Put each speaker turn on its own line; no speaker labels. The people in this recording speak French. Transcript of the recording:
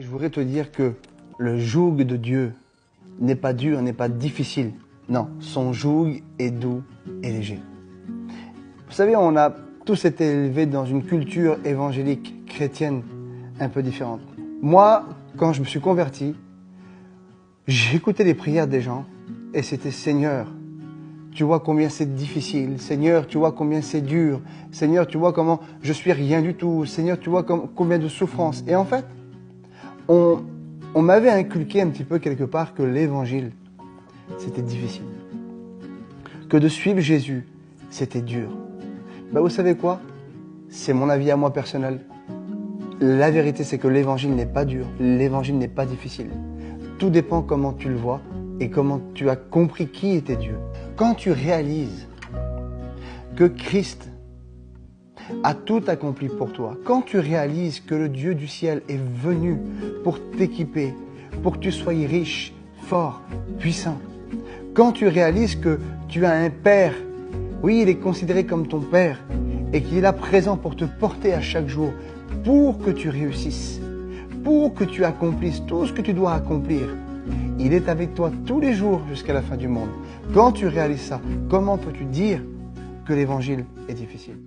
Je voudrais te dire que le joug de Dieu n'est pas dur, n'est pas difficile. Non, son joug est doux et léger. Vous savez, on a tous été élevés dans une culture évangélique chrétienne un peu différente. Moi, quand je me suis converti, j'écoutais les prières des gens et c'était « Seigneur, tu vois combien c'est difficile. Seigneur, tu vois combien c'est dur. Seigneur, tu vois comment je suis rien du tout. Seigneur, tu vois combien de souffrances. » Et en fait, on m'avait inculqué un petit peu quelque part que l'évangile, c'était difficile. Que de suivre Jésus, c'était dur. Ben, vous savez quoi? C'est mon avis à moi personnel. La vérité, c'est que l'évangile n'est pas dur. L'évangile n'est pas difficile. Tout dépend comment tu le vois et comment tu as compris qui était Dieu. Quand tu réalises que Christ a tout accompli pour toi, quand tu réalises que le Dieu du ciel est venu pour t'équiper, pour que tu sois riche, fort, puissant, quand tu réalises que tu as un Père, oui, il est considéré comme ton Père, et qu'il est là présent pour te porter à chaque jour, pour que tu réussisses, pour que tu accomplisses tout ce que tu dois accomplir. Il est avec toi tous les jours jusqu'à la fin du monde. Quand tu réalises ça, comment peux-tu dire que l'évangile est difficile ?